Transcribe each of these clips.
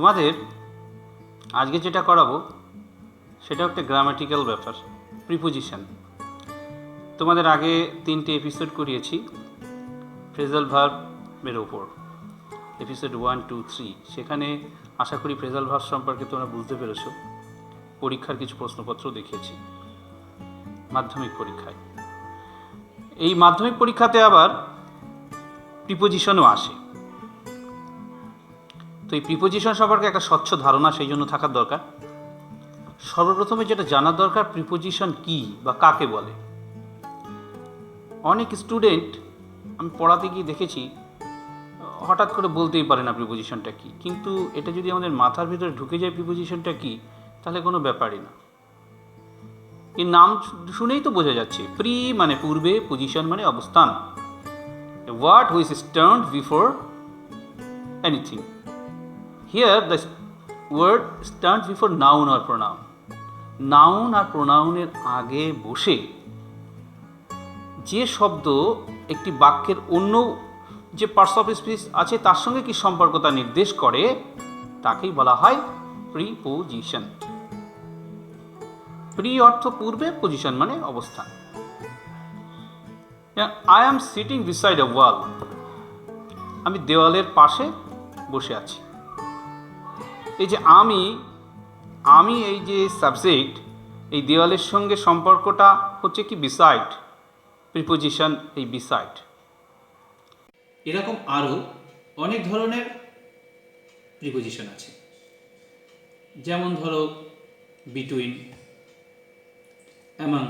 তোমাদের আজকে যেটা করাবো সেটা একটা গ্রামাটিক্যাল ব্যাপার, প্রিপোজিশন। তোমাদের আগে 3টে এপিসোড করিয়েছি ফ্রেজাল ভার্বের ওপর, এপিসোড 1, 2, 3। সেখানে আশা করি ফ্রেজাল ভার্ব সম্পর্কে তোমরা বুঝতে পেরেছো। পরীক্ষার কিছু প্রশ্নপত্র দেখিয়েছি মাধ্যমিক পরীক্ষায়। এই মাধ্যমিক পরীক্ষাতে আবার প্রিপোজিশনও আসে। তো এই প্রিপোজিশন সম্পর্কে একটা স্বচ্ছ ধারণা সেই জন্য থাকার দরকার। সর্বপ্রথমে যেটা জানার দরকার, প্রিপোজিশন কি বা কাকে বলে। অনেক স্টুডেন্ট আমি পড়াতে গিয়ে দেখেছি হঠাৎ করে বলতেই পারে না প্রিপোজিশনটা কি, কিন্তু এটা যদি আমাদের মাথার ভিতরে ঢুকে যায় প্রিপোজিশনটা কি, তাহলে কোনো ব্যাপারই না। এর নাম শুনেই তো বোঝা যাচ্ছে, প্রি মানে পূর্বে, পজিশন মানে অবস্থান, a word which is turned before anything. Here the word stands before noun or pronoun. Noun আর প্রোনাউনের আগে বসে যে শব্দ একটি বাক্যের অন্য যে পার্টস অফ স্পিচ আছে তার সঙ্গে কি সম্পর্কতা নির্দেশ করে তাকেই বলা হয় প্রিপোজিশন। প্রি অর্থ পূর্বে, পজিশন মানে অবস্থান। I am sitting beside a wall, আমি দেওয়ালের পাশে বসে আছি। এই যে আমি এই যে সাবজেক্ট, এই দেওয়ালের সঙ্গে সম্পর্কটা হচ্ছে কি বিসাইড, প্রিপোজিশন এই বিসাইড। এরকম আরও অনেক ধরনের প্রিপোজিশন আছে, যেমন ধরো between, among,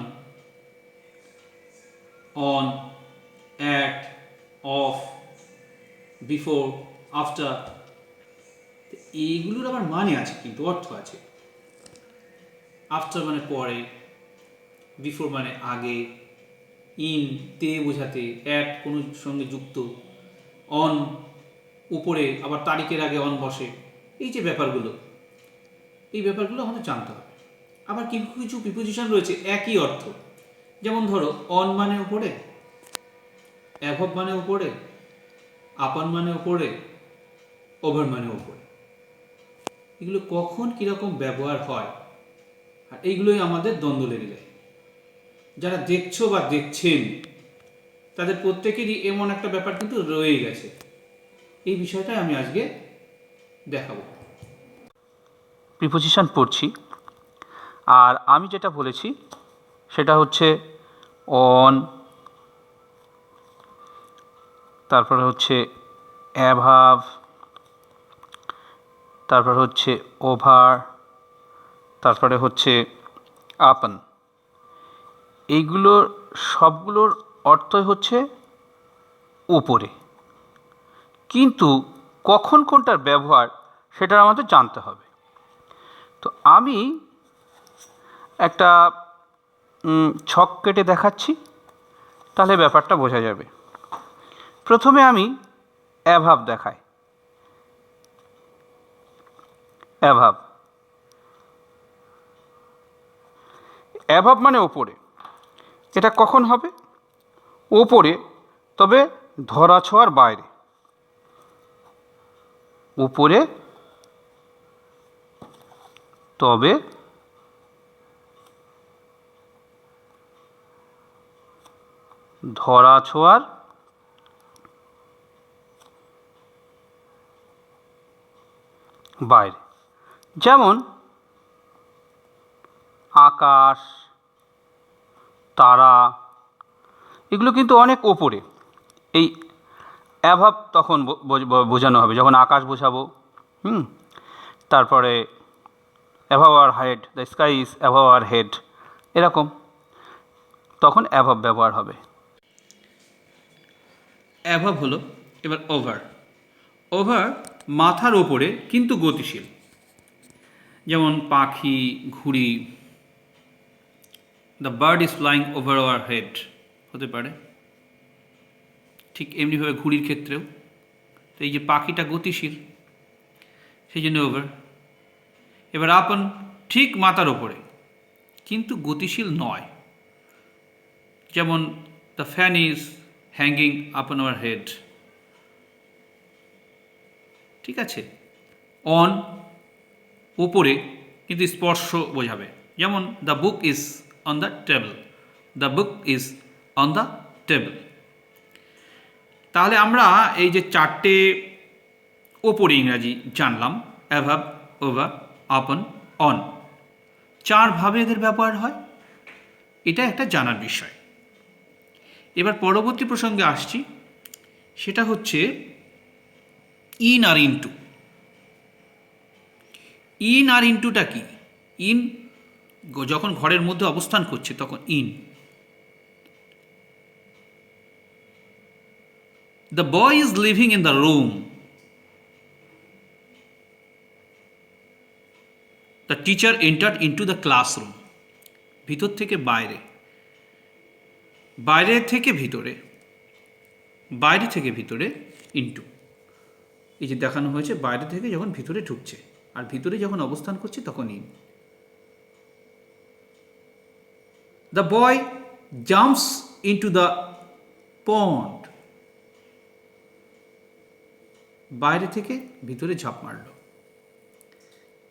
on, at, of, before, after. এইগুলোর আবার মানে আছে, কিন্তু অর্থ আছে। আফটার মানে পরে, বিফোর মানে আগে, ইন তে বোঝাতে, অ্যাট কোনো সঙ্গে যুক্ত, অন উপরে, আবার তারিখের আগে অন বসে। এই যে ব্যাপারগুলো, এই ব্যাপারগুলো আমাদের জানতে হবে। আবার কিছু কিছু প্রিপোজিশন রয়েছে একই অর্থ, যেমন ধরো অন মানে উপরে, অ্যাভব মানে উপরে, আপন মানে উপরে, ওভার মানে উপরে। এগুলো কখন কীরকম ব্যবহার হয়, আর এইগুলোই আমাদের দ্বন্দ্ব লেগে যায়। যারা দেখছো বা দেখছেন তাদের প্রত্যেকেরই এমন একটা ব্যাপার কিন্তু রয়ে গেছে। এই বিষয়টা আমি আজকে দেখাবো। প্রিপোজিশন পড়ছি, আর আমি যেটা বলেছি সেটা হচ্ছে অন, তারপরে হচ্ছে অ্যাভাব, তারপর হচ্ছে ওভার, তারপরে হচ্ছে আপন। এইগুলোর সবগুলোর অর্থই হচ্ছে উপরে, কিন্তু কখন কোনটার ব্যবহার সেটা আমাদের জানতে হবে। তো আমি একটা ছক কেটে দেখাচ্ছি, তাহলে ব্যাপারটা বোঝা যাবে। প্রথমে আমি অ্যাভাব দেখাই। অ্যাভাব, অ্যাভাব মানে ওপরে। এটা কখন হবে? ওপরে, তবে ধরাছোঁয়ার বাইরে। উপরে তবে ধরাছোঁয়ার বাইরে। যেমন আকাশ, তারা, এগুলো কিন্তু অনেক ওপরে। এই অ্যাভাব তখন বোঝানো হবে যখন আকাশ বোঝাবো। তারপরে above our head, the sky is above our head, এরকম তখন অ্যাভাব ব্যবহার হবে। অ্যাভাব হলো। এবার ওভার। ওভার মাথার ওপরে কিন্তু গতিশীল, যেমন পাখি, ঘুড়ি, the bird is flying over our head হতে পারে। ঠিক এমনিভাবে ঘুড়ির ক্ষেত্রেও তো এই যে পাখিটা গতিশীল, সেই জন্য ওভার। এবার আপন, ঠিক মাথার ওপরে কিন্তু গতিশীল নয়, যেমন দ্য ফ্যান ইজ হ্যাঙ্গিং আপন আওয়ার হেড। ঠিক আছে, অন উপরে, কিন্তু স্পর্শ বোঝাবে। যেমন the book is on the table, the book is on the table. তাহলে আমরা এই যে চারটে ওপরে ইংরাজি জানলাম, অ্যাভাব, ওভার, আপন, অন, চারভাবে এদের ব্যবহার হয়, এটা একটা জানার বিষয়। এবার পরবর্তী প্রসঙ্গে আসছি, সেটা হচ্ছে ইন আর ইনটু। ইন আর ইনটুটা কি? ইন যখন ঘরের মধ্যে অবস্থান করছে তখন in. The boy is living in the room, the teacher entered into the classroom. ভিতর থেকে বাইরে, বাইরে থেকে ভিতরে, বাইরে থেকে ভিতরে, ইনটু। এই যে দেখানো হয়েছে বাইরে থেকে যখন ভিতরে ঢুকছে আর ভিতরে যখন অবস্থান করছে তখন in. The boy jumps into the pond, বাইরে থেকে ভিতরে ঝাঁপ মারল,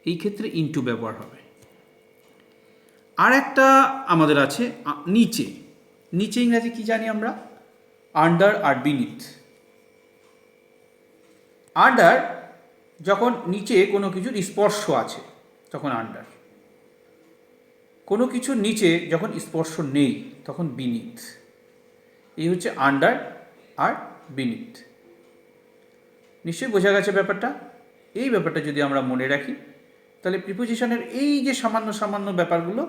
এই ক্ষেত্রে ইনটু ব্যবহার হবে। আর একটা আমাদের আছে নিচে। নিচে ইংরাজি কি জানি আমরা? আন্ডার আর বিনিথ। আন্ডার যখন নিচে কোনো কিছুর স্পর্শ আছে তখন আন্ডার, কোনো কিছুর নিচে যখন স্পর্শ নেই তখন বিনিথ। এই হচ্ছে আন্ডার আর বিনিথ। নিশ্চয়ই বোঝা গেছে ব্যাপারটা। এই ব্যাপারটা যদি আমরা মনে রাখি তাহলে প্রিপোজিশনের এই যে সামান্য সামান্য ব্যাপারগুলো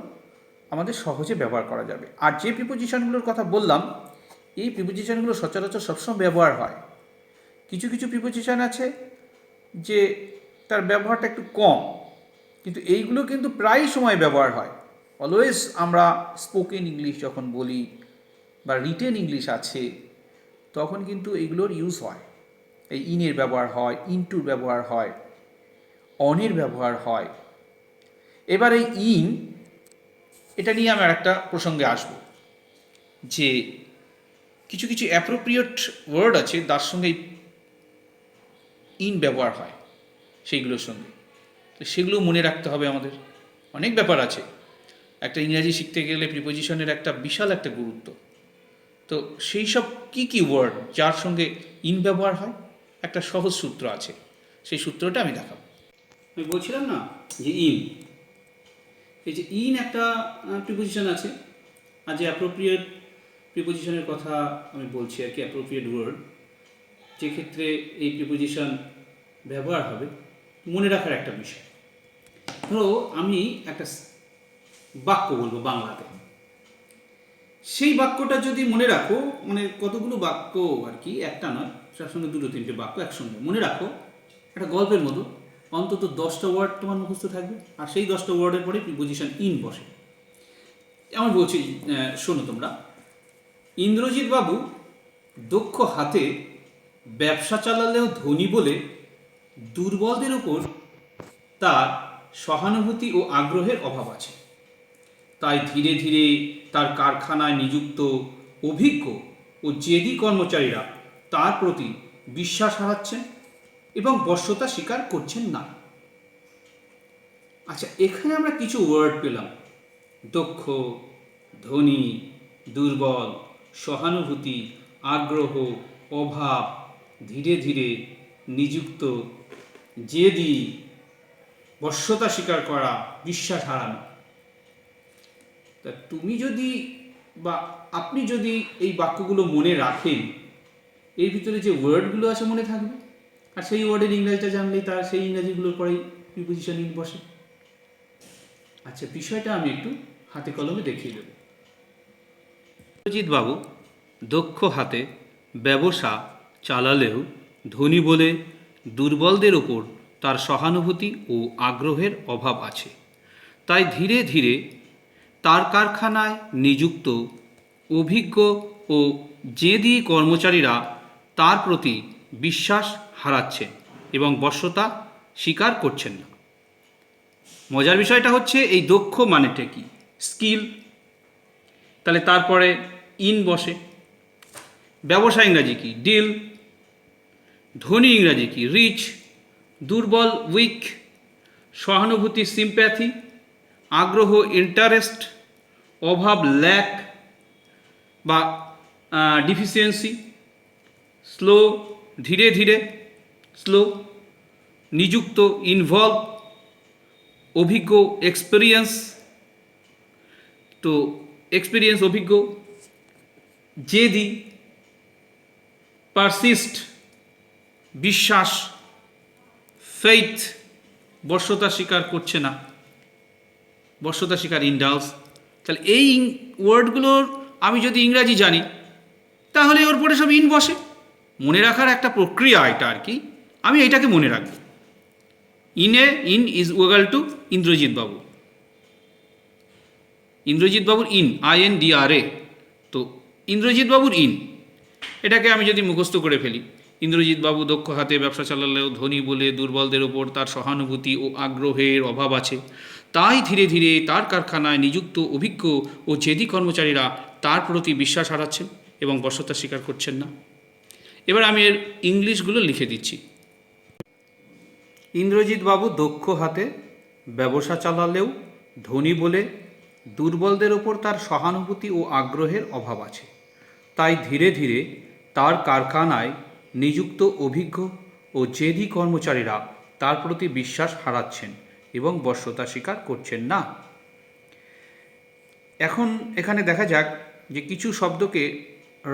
আমাদের সহজে ব্যবহার করা যাবে। আর যে প্রিপোজিশনগুলোর কথা বললাম, এই প্রিপোজিশনগুলো সচরাচর সবসময় ব্যবহার হয়। কিছু কিছু প্রিপোজিশন আছে যে তার ব্যবহারটা একটু কম, কিন্তু এইগুলো কিন্তু প্রায় সময় ব্যবহার হয়। অলওয়েজ আমরা স্পোকেন ইংলিশ যখন বলি বা রিটেন ইংলিশ আছে তখন কিন্তু এইগুলোর ইউজ হয়। এই ইনের ব্যবহার হয়, ইনটুর ব্যবহার হয়, অনের ব্যবহার হয়। এবার এই ইন, এটা নিয়ে আমি একটা প্রসঙ্গে আসব যে কিছু কিছু অ্যাপ্রোপ্রিয়েট ওয়ার্ড আছে তার সঙ্গে ইন ব্যবহার হয় সেইগুলোর সঙ্গে, তো সেগুলো মনে রাখতে হবে আমাদের। অনেক ব্যাপার আছে, একটা ইংরাজি শিখতে গেলে প্রিপোজিশনের একটা বিশাল একটা গুরুত্ব। তো সেই সব কী কী ওয়ার্ড যার সঙ্গে ইন ব্যবহার হয়, একটা সহজ সূত্র আছে, সেই সূত্রটা আমি দেখাবো। আমি বলছিলাম না যে ইন, এই যে ইন একটা প্রিপোজিশন আছে, আর যে অ্যাপ্রোপ্রিয়েট প্রিপোজিশনের কথা আমি বলছি আর কি, অ্যাপ্রোপ্রিয়েট ওয়ার্ড, যে ক্ষেত্রে এই প্রিপোজিশন ব্যবহার হবে, মনে রাখার একটা বিষয়। ধরো আমি একটা বাক্য বলবো বাংলাতে, সেই বাক্যটা যদি মনে রাখো, মানে কতগুলো বাক্য আর কি, একটা নয়, তার সঙ্গে দুটো তিনটে বাক্য একসঙ্গে মনে রাখো, একটা গল্পের মতো অন্তত 10টা ওয়ার্ড তোমার মুখস্থ থাকবে, আর সেই 10টা ওয়ার্ডের পরে প্রিপোজিশন ইন বসে। যেমন বলছি, শোনো তোমরা। ইন্দ্রজিৎ বাবু দক্ষ হাতে ব্যবসা চালালেও ধনী বলে দুর্বলদের উপর তার সহানুভূতি ও আগ্রহের অভাব আছে। তাই ধীরে ধীরে তার কারখানায় নিযুক্ত অভিজ্ঞ ও জেদি কর্মচারীরা তার প্রতি বিশ্বাস হারাচ্ছেন এবং বশ্যতা স্বীকার করছেন না। আচ্ছা, এখানে আমরা কিছু ওয়ার্ড পেলাম: দক্ষ, ধনী, দুর্বল, সহানুভূতি, আগ্রহ, অভাব, ধীরে ধীরে, নিযুক্ত, জেদি, বশ্যতা স্বীকার করা, বিশ্বাস হারানো। তা তুমি যদি বা আপনি যদি এই বাক্যগুলো মনে রাখেন, এর ভিতরে যে ওয়ার্ডগুলো আছে মনে থাকবে, আর সেই ওয়ার্ডের ইংরাজিটা জানলেই তার সেই ইংরাজিগুলোর পরেই প্রিপোজিশন ইন বসে। আচ্ছা, বিষয়টা আমি একটু হাতে কলমে দেখিয়ে দেব। ইন্দ্রজিৎ বাবু দক্ষ হাতে ব্যবসা চালালেও ধনী বলে দুর্বলদের ওপর তার সহানুভূতি ও আগ্রহের অভাব আছে। তাই ধীরে ধীরে তার কারখানায় নিযুক্ত অভিজ্ঞ ও জেদি কর্মচারীরা তার প্রতি বিশ্বাস হারাচ্ছেন এবং বশ্যতা স্বীকার করছেন না। মজার বিষয়টা হচ্ছে এই দক্ষ মানেটা কি? স্কিল। তাহলে তারপরে ইন বসে। ব্যবসা ইংরাজি কি? ডিল। ধনী ইংরাজি কি? রিচ। দুর্বল উইক, সহানুভূতি সিম্প্যাথি, আগ্রহ ইন্টারেস্ট, অভাব ল্যাক বা ডিফিসিয়েন্সি, স্লো ধীরে ধীরে, স্লো, নিযুক্ত ইনভলভ, অভিজ্ঞ এক্সপিরিয়েন্স, তো এক্সপিরিয়েন্স অভিজ্ঞ, জেদি, পারসিস্ট বিশ্বাস, ফেইথ বশ্যতা স্বীকার করছে না, বশ্যতা স্বীকার ইন্ডালস। তাহলে এই ওয়ার্ডগুলোর আমি যদি ইংরাজি জানি তাহলে ওর পরে সব ইন বসে। মনে রাখার একটা প্রক্রিয়া এটা আর কি, আমি এইটাকে মনে রাখবো। In is equal to Indrajit বাবু, ইন্দ্রজিৎ বাবুর ইন, INDRA, তো ইন্দ্রজিৎ বাবুর ইন, এটাকে আমি যদি মুখস্থ করে ফেলি, ইন্দ্রজিৎ বাবু দক্ষ হাতে ব্যবসা চালালেও ধনী বলে দুর্বলদের ওপর তার সহানুভূতি ও আগ্রহের অভাব আছে, তাই ধীরে ধীরে তার কারখানায় নিযুক্ত অভিজ্ঞ ও জেদি কর্মচারীরা তার প্রতি বিশ্বাস হারাচ্ছেন এবং বশ্যতা স্বীকার করছেন না। এবার আমি এর ইংলিশগুলো লিখে দিচ্ছি। ইন্দ্রজিৎ বাবু দক্ষ হাতে ব্যবসা চালালেও ধনী বলে দুর্বলদের ওপর তার সহানুভূতি ও আগ্রহের অভাব আছে, তাই ধীরে ধীরে তার কারখানায় নিযুক্ত অভিজ্ঞ ও জেদি কর্মচারীরা তার প্রতি বিশ্বাস হারাচ্ছেন এবং বশ্যতা স্বীকার করছেন না। এখন এখানে দেখা যাক যে কিছু শব্দকে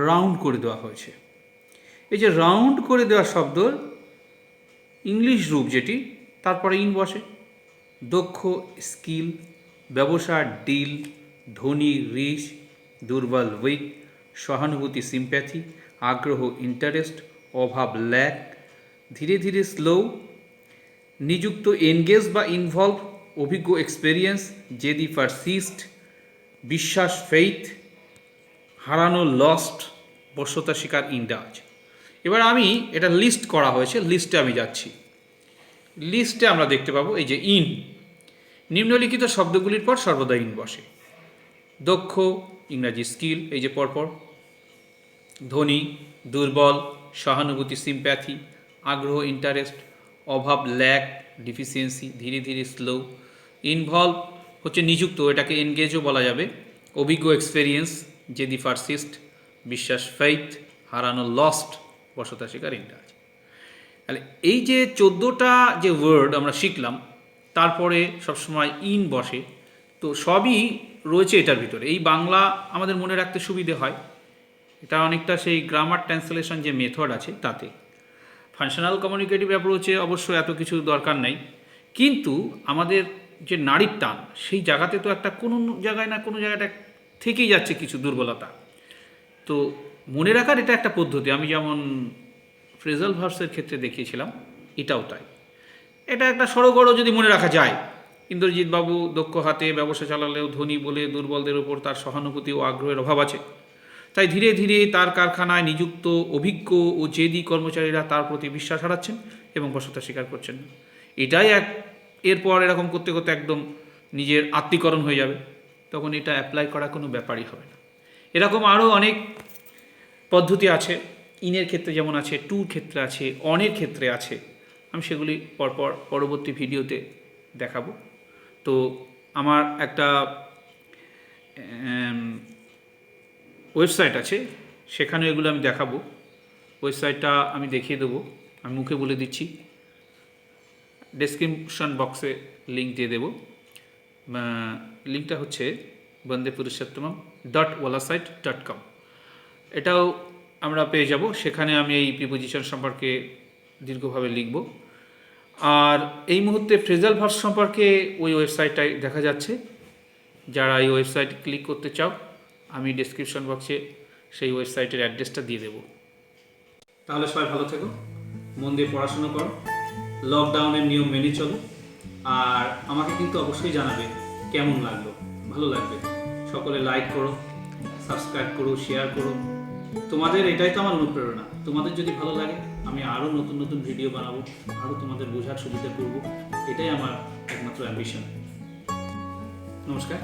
রাউন্ড করে দেওয়া হয়েছে। এই যে রাউন্ড করে দেওয়া শব্দর ইংলিশ রূপ যেটি, তারপরে ইন বসে। দক্ষ স্কিল, ব্যবসা ডিল, ধনী রিচ, দুর্বল উইক, সহানুভূতি সিম্প্যাথি, আগ্রহ ইন্টারেস্ট, অভাব ল্যাক, ধীরে ধীরে স্লো, নিযুক্ত এনগেজ বা ইনভলভ, অভিজ্ঞ এক্সপেরিয়েন্স, জেদি পারসিস্ট, বিশ্বাস ফেইথ, হারানো লস্ট, বশ্যতা স্বীকার ইন্ডালজ। এবার আমি এটা লিস্ট করা হয়েছে, লিস্টে আমি যাচ্ছি। লিস্টে আমরা দেখতে পাবো এই যে ইন, নিম্নলিখিত শব্দগুলির পর সর্বদা ইন বসে। দক্ষ ইংরাজি স্কিল, এই যে পরপর, ধনী, দুর্বল, সহানুভূতি সিম্প্যাথি, আগ্রহ ইন্টারেস্ট, অভাব ল্যাক, ডিফিসিয়েন্সি, ধীরে ধীরে স্লো, ইনভলভ হচ্ছে নিযুক্ত, এটাকে এনগেজও বলা যাবে, অভিজ্ঞ এক্সপেরিয়েন্স, জেদি পারসিস্ট, বিশ্বাস ফেইথ, হারানো লস্ট, বশ্যতা স্বীকার ইন্ডালজ। তাহলে এই যে 14টা যে ওয়ার্ড আমরা শিখলাম, তারপরে সবসময় ইন বসে, তো সবই রয়েছে এটার ভিতরে। এই বাংলা আমাদের মনে রাখতে সুবিধে হয়, এটা অনেকটা সেই গ্রামার ট্রান্সলেশন যে মেথড আছে তাতে। ফাংশনাল কমিউনিকেটিভ অ্যাপ্রোচে অবশ্য এত কিছু দরকার নেই, কিন্তু আমাদের যে নারীর টান, সেই জায়গাতে তো একটা কোনো জায়গায় না কোনো জায়গাটা থেকেই যাচ্ছে কিছু দুর্বলতা। তো মনে রাখার এটা একটা পদ্ধতি, আমি যেমন ফ্রেজাল ভার্বসের ক্ষেত্রে দেখিয়েছিলাম, এটাও তাই। এটা একটা সড়গড় যদি মনে রাখা যায়, ইন্দ্রজিৎ বাবু দক্ষ হাতে ব্যবসা চালালেও ধনী বলে দুর্বলদের ওপর তার সহানুভূতি ও আগ্রহের অভাব আছে, তাই ধীরে ধীরে তার কারখানায় নিযুক্ত অভিজ্ঞ ও জেদি কর্মচারীরা তার প্রতি বিশ্বাস হারাচ্ছেন এবং বশ্যতা স্বীকার করছেন না। এটাই এরপর এরকম করতে করতে একদম নিজের আত্মীকরণ হয়ে যাবে, তখন এটা অ্যাপ্লাই করা কোনো ব্যাপারই হবে না। এরকম আরও অনেক পদ্ধতি আছে, ইনের ক্ষেত্রে যেমন আছে, টুর ক্ষেত্রে আছে, অনের ক্ষেত্রে আছে, আমি সেগুলি পরবর্তী ভিডিওতে দেখাবো। তো আমার একটা ওয়েবসাইট আছে, সেখানে এগুলো আমি দেখাবো। ওয়েবসাইটটা আমি দেখিয়ে দেবো, আমি মুখে বলে দিচ্ছি, ডেসক্রিপশন বক্সে লিঙ্ক দিয়ে দেবো। লিঙ্কটা হচ্ছে bandepurushottamam.walasite.com, এটাও আমরা পেয়ে যাব। সেখানে আমি এই প্রিপোজিশন সম্পর্কে দীর্ঘভাবে লিখব। আর এই মুহূর্তে ফ্রেজাল ভার্ব সম্পর্কে ওই ওয়েবসাইটটায় দেখা যাচ্ছে, যারা এই ওয়েবসাইট ক্লিক করতে চাও, আমি ডেসক্রিপশন বক্সে সেই ওয়েবসাইটের অ্যাড্রেসটা দিয়ে দেবো। তাহলে সবাই ভালো থেকো, মন দিয়ে পড়াশুনো করো, লকডাউনের নিয়ম মেনে চলো, আর আমাকে কিন্তু অবশ্যই জানাবে কেমন লাগলো। ভালো লাগবে সকলে লাইক করো, সাবস্ক্রাইব করো, শেয়ার করো। তোমাদের এটাই তো আমার অনুপ্রেরণা। তোমাদের যদি ভালো লাগে, আমি আরও নতুন নতুন ভিডিও বানাবো, আরও তোমাদের বোঝার সুবিধা করব। এটাই আমার একমাত্র অ্যাম্বিশন। নমস্কার।